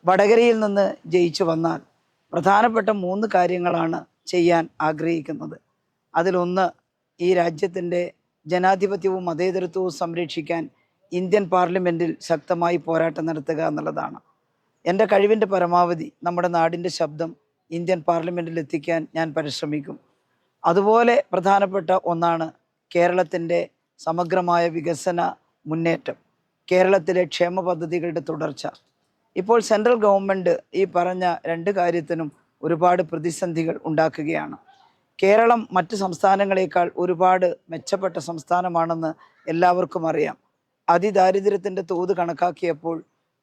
വടകരയിൽ നിന്ന് ജയിച്ചു വന്നാൽ പ്രധാനപ്പെട്ട 3 കാര്യങ്ങളാണ് ചെയ്യാൻ ആഗ്രഹിക്കുന്നത്. അതിലൊന്ന്, ഈ രാജ്യത്തിൻ്റെ ജനാധിപത്യവും മതേതരത്വവും സംരക്ഷിക്കാൻ ഇന്ത്യൻ പാർലമെൻറ്റിൽ ശക്തമായി പോരാട്ടം നടത്തുക എന്നുള്ളതാണ്. എൻ്റെ കഴിവിൻ്റെ പരമാവധി നമ്മുടെ നാടിൻ്റെ ശബ്ദം ഇന്ത്യൻ പാർലമെൻറ്റിൽ എത്തിക്കാൻ ഞാൻ പരിശ്രമിക്കും. അതുപോലെ പ്രധാനപ്പെട്ട ഒന്നാണ് കേരളത്തിൻ്റെ സമഗ്രമായ വികസന മുന്നേറ്റം, കേരളത്തിലെ ക്ഷേമ പദ്ധതികളുടെ തുടർച്ച. ഇപ്പോൾ സെൻട്രൽ ഗവൺമെൻറ് ഈ പറഞ്ഞ 2 കാര്യത്തിനും ഒരുപാട് പ്രതിസന്ധികൾ ഉണ്ടാക്കുകയാണ്. കേരളം മറ്റ് സംസ്ഥാനങ്ങളെക്കാൾ ഒരുപാട് മെച്ചപ്പെട്ട സംസ്ഥാനമാണെന്ന് എല്ലാവർക്കും അറിയാം. അതിദാരിദ്ര്യത്തിൻ്റെ തോത് കണക്കാക്കിയപ്പോൾ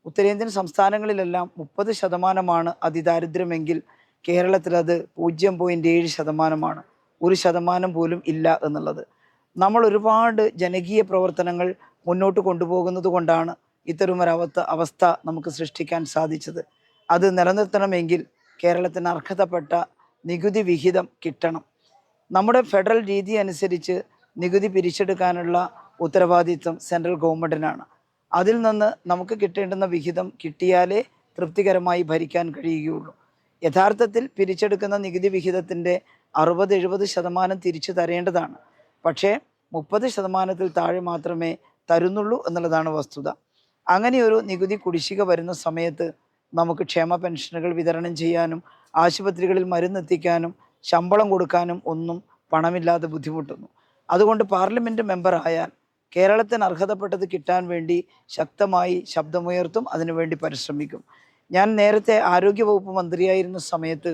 ഉത്തരേന്ത്യൻ സംസ്ഥാനങ്ങളിലെല്ലാം 30% അതിദാരിദ്ര്യമെങ്കിൽ കേരളത്തിലത് 0.7%, 1% പോലും ഇല്ല എന്നുള്ളത്. നമ്മൾ ഒരുപാട് ജനകീയ പ്രവർത്തനങ്ങൾ മുന്നോട്ട് കൊണ്ടുപോകുന്നത് കൊണ്ടാണ് അവസ്ഥ നമുക്ക് സൃഷ്ടിക്കാൻ സാധിച്ചത്. അത് നിലനിർത്തണമെങ്കിൽ കേരളത്തിന് അർഹതപ്പെട്ട നികുതി വിഹിതം കിട്ടണം. നമ്മുടെ ഫെഡറൽ രീതി അനുസരിച്ച് നികുതി പിരിച്ചെടുക്കാനുള്ള ഉത്തരവാദിത്വം സെൻട്രൽ ഗവൺമെൻറ്റിനാണ്. അതിൽ നിന്ന് നമുക്ക് കിട്ടേണ്ടുന്ന വിഹിതം കിട്ടിയാലേ തൃപ്തികരമായി ഭരിക്കാൻ കഴിയുകയുള്ളൂ. യഥാർത്ഥത്തിൽ പിരിച്ചെടുക്കുന്ന നികുതി വിഹിതത്തിൻ്റെ 60-70% തിരിച്ചു തരേണ്ടതാണ്. പക്ഷേ 30%-ൽ താഴെ മാത്രമേ തരുന്നുള്ളൂ എന്നുള്ളതാണ് വസ്തുത. അങ്ങനെയൊരു നികുതി കുടിശ്ശിക വരുന്ന സമയത്ത് നമുക്ക് ക്ഷേമ പെൻഷനുകൾ വിതരണം ചെയ്യാനും ആശുപത്രികളിൽ മരുന്നെത്തിക്കാനും ശമ്പളം കൊടുക്കാനും ഒന്നും പണമില്ലാതെ ബുദ്ധിമുട്ടുന്നു. അതുകൊണ്ട് പാർലമെൻറ്റ് മെമ്പറായാൽ കേരളത്തിന് അർഹതപ്പെട്ടത് കിട്ടാൻ വേണ്ടി ശക്തമായി ശബ്ദമുയർത്തും, അതിനുവേണ്ടി പരിശ്രമിക്കും. ഞാൻ നേരത്തെ ആരോഗ്യവകുപ്പ് മന്ത്രിയായിരുന്ന സമയത്ത്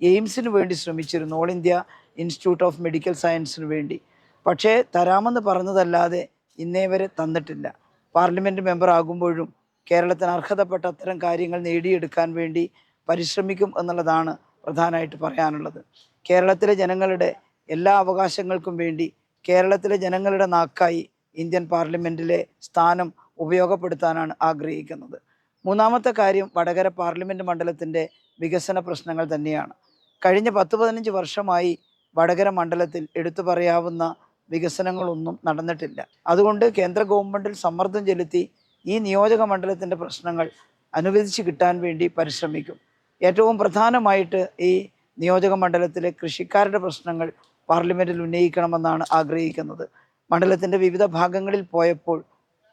എയിംസിന് വേണ്ടി ശ്രമിച്ചിരുന്നു, all India institute of medical സയൻസിന് വേണ്ടി. പക്ഷേ തരാമെന്ന് പറഞ്ഞതല്ലാതെ ഇന്നേ വരെ തന്നിട്ടില്ല. പാർലമെൻറ്റ് മെമ്പർ ആകുമ്പോഴും കേരളത്തിന് അർഹതപ്പെട്ട അത്തരം കാര്യങ്ങൾ നേടിയെടുക്കാൻ വേണ്ടി പരിശ്രമിക്കും എന്നുള്ളതാണ് പ്രധാനമായിട്ട് പറയാനുള്ളത്. കേരളത്തിലെ ജനങ്ങളുടെ എല്ലാ അവകാശങ്ങൾക്കും വേണ്ടി കേരളത്തിലെ ജനങ്ങളുടെ നാക്കായി ഇന്ത്യൻ പാർലമെൻറ്റിലെ സ്ഥാനം ഉപയോഗപ്പെടുത്താനാണ് ആഗ്രഹിക്കുന്നത്. 3-ാമത്തെ കാര്യം വടകര പാർലമെൻറ്റ് മണ്ഡലത്തിൻ്റെ വികസന പ്രശ്നങ്ങൾ തന്നെയാണ്. കഴിഞ്ഞ 10-15 വർഷമായി വടകര മണ്ഡലത്തിൽ എടുത്തു പറയാവുന്ന വികസനങ്ങളൊന്നും നടന്നിട്ടില്ല. അതുകൊണ്ട് കേന്ദ്ര ഗവൺമെൻറ്റിൽ സമ്മർദ്ദം ചെലുത്തി ഈ നിയോജക മണ്ഡലത്തിൻ്റെ പ്രശ്നങ്ങൾ അനുവദിച്ച് കിട്ടാൻ വേണ്ടി പരിശ്രമിക്കും. ഏറ്റവും പ്രധാനമായിട്ട് ഈ നിയോജക മണ്ഡലത്തിലെ കൃഷിക്കാരുടെ പ്രശ്നങ്ങൾ പാർലമെൻറ്റിൽ ഉന്നയിക്കണമെന്നാണ് ആഗ്രഹിക്കുന്നത്. മണ്ഡലത്തിൻ്റെ വിവിധ ഭാഗങ്ങളിൽ പോയപ്പോൾ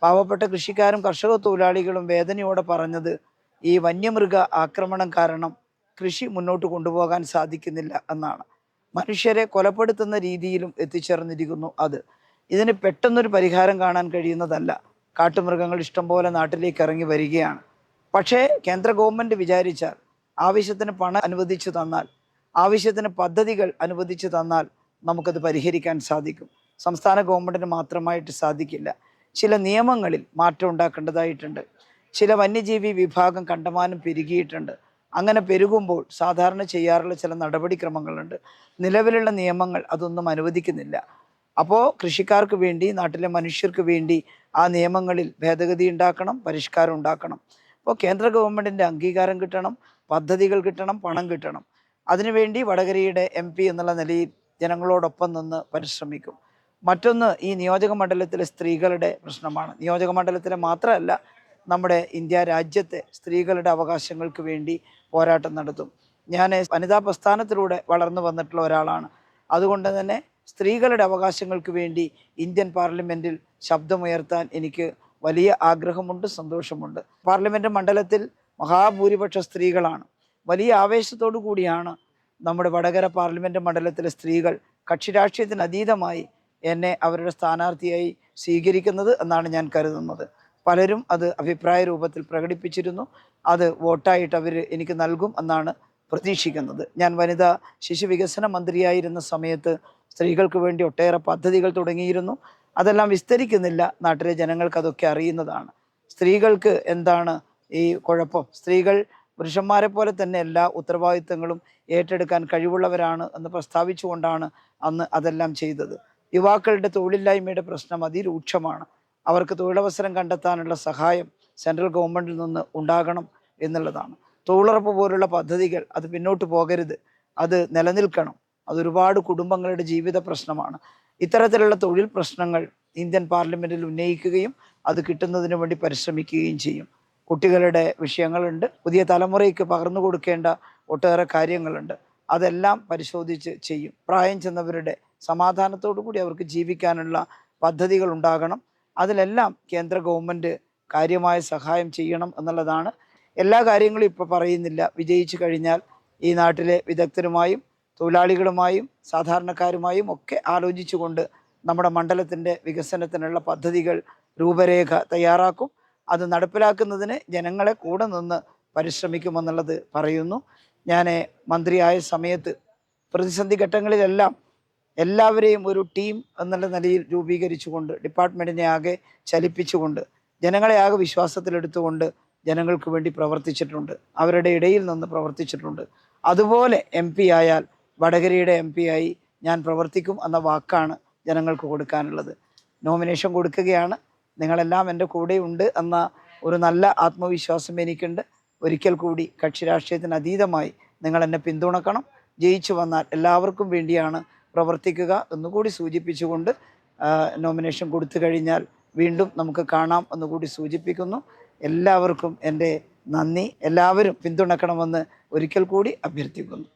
പാവപ്പെട്ട കൃഷിക്കാരും കർഷക തൊഴിലാളികളും വേദനയോടെ പറഞ്ഞത് ഈ വന്യമൃഗ ആക്രമണം കാരണം കൃഷി മുന്നോട്ട് കൊണ്ടുപോകാൻ സാധിക്കുന്നില്ല എന്നാണ്. മനുഷ്യരെ കൊലപ്പെടുത്തുന്ന രീതിയിലും എത്തിച്ചേർന്നിരിക്കുന്നു അത്. ഇതിന് പെട്ടെന്നൊരു പരിഹാരം കാണാൻ കഴിയുന്നതല്ല. കാട്ടുമൃഗങ്ങൾ ഇഷ്ടംപോലെ നാട്ടിലേക്ക് ഇറങ്ങി വരികയാണ്. പക്ഷേ കേന്ദ്ര ഗവൺമെൻറ് വിചാരിച്ചാൽ, ആവശ്യത്തിന് പണം അനുവദിച്ചു തന്നാൽ, ആവശ്യത്തിന് പദ്ധതികൾ അനുവദിച്ചു തന്നാൽ നമുക്കത് പരിഹരിക്കാൻ സാധിക്കും. സംസ്ഥാന ഗവൺമെൻറ്റിന് മാത്രമായിട്ട് സാധിക്കില്ല. ചില നിയമങ്ങളിൽ മാറ്റം ഉണ്ടാക്കേണ്ടതായിട്ടുണ്ട്. ചില വന്യജീവി വിഭാഗം കണ്ടമാനം പെരുകിയിട്ടുണ്ട്. അങ്ങനെ പെരുകുമ്പോൾ സാധാരണ ചെയ്യാറുള്ള ചില നടപടിക്രമങ്ങളുണ്ട്. നിലവിലുള്ള നിയമങ്ങൾ അതൊന്നും അനുവദിക്കുന്നില്ല. അപ്പോൾ കൃഷിക്കാർക്ക് വേണ്ടി, നാട്ടിലെ മനുഷ്യർക്ക് വേണ്ടി ആ നിയമങ്ങളിൽ ഭേദഗതി ഉണ്ടാക്കണം, പരിഷ്കാരം ഉണ്ടാക്കണം. അപ്പോൾ കേന്ദ്ര ഗവൺമെൻറ്റിൻ്റെ അംഗീകാരം കിട്ടണം, പദ്ധതികൾ കിട്ടണം, പണം കിട്ടണം. അതിനുവേണ്ടി വടകരയുടെ MP എന്നുള്ള നിലയിൽ ജനങ്ങളോടൊപ്പം നിന്ന് പരിശ്രമിക്കും. മറ്റൊന്ന്, ഈ നിയോജക മണ്ഡലത്തിലെ സ്ത്രീകളുടെ പ്രശ്നമാണ്. നിയോജക മണ്ഡലത്തിലെ മാത്രമല്ല, നമ്മുടെ ഇന്ത്യ രാജ്യത്തെ സ്ത്രീകളുടെ അവകാശങ്ങൾക്ക് വേണ്ടി പോരാട്ടം നടത്തും. ഞാൻ വനിതാ പ്രസ്ഥാനത്തിലൂടെ വളർന്നു വന്നിട്ടുള്ള ഒരാളാണ്. അതുകൊണ്ട് തന്നെ സ്ത്രീകളുടെ അവകാശങ്ങൾക്ക് വേണ്ടി ഇന്ത്യൻ പാർലമെൻറ്റിൽ ശബ്ദമുയർത്താൻ എനിക്ക് വലിയ ആഗ്രഹമുണ്ട്, സന്തോഷമുണ്ട്. പാർലമെൻറ്റ് മണ്ഡലത്തിൽ മഹാഭൂരിപക്ഷ സ്ത്രീകളാണ്. വലിയ ആവേശത്തോടു കൂടിയാണ് നമ്മുടെ വടകര പാർലമെൻറ്റ് മണ്ഡലത്തിലെ സ്ത്രീകൾ കക്ഷി രാഷ്ട്രീയത്തിന് അതീതമായി എന്നെ അവരുടെ സ്ഥാനാർത്ഥിയായി സ്വീകരിക്കുന്നത് എന്നാണ് ഞാൻ കരുതുന്നത്. പലരും അത് അഭിപ്രായ രൂപത്തിൽ പ്രകടിപ്പിച്ചിരുന്നു. അത് വോട്ടായിട്ട് അവർ എനിക്ക് നൽകും എന്നാണ് പ്രതീക്ഷിക്കുന്നത്. ഞാൻ വനിതാ ശിശു വികസന മന്ത്രിയായിരുന്ന സമയത്ത് സ്ത്രീകൾക്ക് വേണ്ടി ഒട്ടേറെ പദ്ധതികൾ തുടങ്ങിയിരുന്നു. അതെല്ലാം വിസ്തരിക്കുന്നില്ല, നാട്ടിലെ ജനങ്ങൾക്ക് അതൊക്കെ അറിയുന്നതാണ്. സ്ത്രീകൾക്ക് എന്താണ് ഈ കുഴപ്പം? സ്ത്രീകൾ പുരുഷന്മാരെ പോലെ തന്നെ എല്ലാ ഉത്തരവാദിത്തങ്ങളും ഏറ്റെടുക്കാൻ കഴിവുള്ളവരാണ് എന്ന് പ്രസ്താവിച്ചുകൊണ്ടാണ് അന്ന് അതെല്ലാം ചെയ്തത്. യുവാക്കളുടെ തൊഴിലില്ലായ്മയുടെ പ്രശ്നം അതിരൂക്ഷമാണ്. അവർക്ക് തൊഴിലവസരം കണ്ടെത്താനുള്ള സഹായം സെൻട്രൽ ഗവൺമെൻറ്റിൽ നിന്ന് ഉണ്ടാകണം എന്നുള്ളതാണ്. തൊഴിലുറപ്പ് പോലുള്ള പദ്ധതികൾ അത് പിന്നോട്ട് പോകരുത്, അത് നിലനിൽക്കണം. അതൊരുപാട് കുടുംബങ്ങളുടെ ജീവിത പ്രശ്നമാണ്. ഇത്തരത്തിലുള്ള തൊഴിൽ പ്രശ്നങ്ങൾ ഇന്ത്യൻ പാർലമെൻറ്റിൽ ഉന്നയിക്കുകയും അത് കിട്ടുന്നതിന് വേണ്ടി പരിശ്രമിക്കുകയും ചെയ്യും. കുട്ടികളുടെ വിഷയങ്ങളുണ്ട്, പുതിയ തലമുറയ്ക്ക് പകർന്നു കൊടുക്കേണ്ട ഒട്ടേറെ കാര്യങ്ങളുണ്ട്. അതെല്ലാം പരിശോധിച്ച് ചെയ്യും. പ്രായം ചെന്നവരുടെ സമാധാനത്തോടു കൂടി അവർക്ക് ജീവിക്കാനുള്ള പദ്ധതികൾ ഉണ്ടാകണം. അതിലെല്ലാം കേന്ദ്ര ഗവൺമെൻറ് കാര്യമായ സഹായം ചെയ്യണം എന്നുള്ളതാണ്. എല്ലാ കാര്യങ്ങളും ഇപ്പോൾ പറയുന്നില്ല. വിജയിച്ചു കഴിഞ്ഞാൽ ഈ നാട്ടിലെ വിദഗ്ധരുമായും തൊഴിലാളികളുമായും സാധാരണക്കാരുമായും ഒക്കെ ആലോചിച്ചുകൊണ്ട് നമ്മുടെ മണ്ഡലത്തിൻ്റെ വികസനത്തിനുള്ള പദ്ധതികൾ രൂപരേഖ തയ്യാറാക്കും. അത് നടപ്പിലാക്കുന്നതിന് ജനങ്ങളെ കൂടെ നിന്ന് പരിശ്രമിക്കുമെന്നുള്ളത് പറയുന്നു. ഞാൻ മന്ത്രിയായ സമയത്ത് പ്രതിസന്ധി ഘട്ടങ്ങളിലെല്ലാം എല്ലാവരെയും ഒരു ടീം എന്നുള്ള നിലയിൽ രൂപീകരിച്ചുകൊണ്ട് ഡിപ്പാർട്ട്മെൻറ്റിനെ ആകെ ചലിപ്പിച്ചുകൊണ്ട് ജനങ്ങളെ ആകെ വിശ്വാസത്തിലെടുത്തുകൊണ്ട് ജനങ്ങൾക്ക് വേണ്ടി പ്രവർത്തിച്ചിട്ടുണ്ട്. അവരുടെ ഇടയിൽ നിന്ന് പ്രവർത്തിച്ചിട്ടുണ്ട്. അതുപോലെ MP ആയാൽ വടകരയുടെ MP ആയി ഞാൻ പ്രവർത്തിക്കും എന്ന വാക്കാണ് ജനങ്ങൾക്ക് കൊടുക്കാനുള്ളത്. നോമിനേഷൻ കൊടുക്കുകയാണ്. നിങ്ങളെല്ലാം എൻ്റെ കൂടെയുണ്ട് എന്ന ഒരു നല്ല ആത്മവിശ്വാസം എനിക്കുണ്ട്. ഒരിക്കൽ കൂടി കക്ഷി രാഷ്ട്രീയത്തിന് അതീതമായി നിങ്ങൾ എന്നെ പിന്തുണക്കണം. ജയിച്ചു വന്നാൽ എല്ലാവർക്കും വേണ്ടിയാണ് പ്രവർത്തിക്കുക എന്നുകൂടി സൂചിപ്പിച്ചുകൊണ്ട് നോമിനേഷൻ കൊടുത്തു കഴിഞ്ഞാൽ വീണ്ടും നമുക്ക് കാണാം എന്നുകൂടി സൂചിപ്പിക്കുന്നു. എല്ലാവർക്കും എൻ്റെ നന്ദി. എല്ലാവരും പിന്തുണക്കണമെന്ന് ഒരിക്കൽ കൂടി അഭ്യർത്ഥിക്കുന്നു.